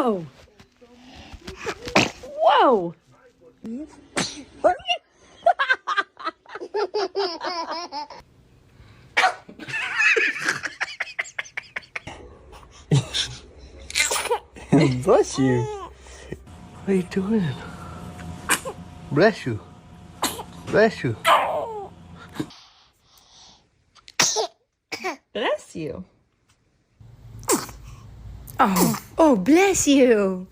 Whoa! Whoa! Bless you. What are you doing? Bless you. Bless you. Bless you. Oh, bless you.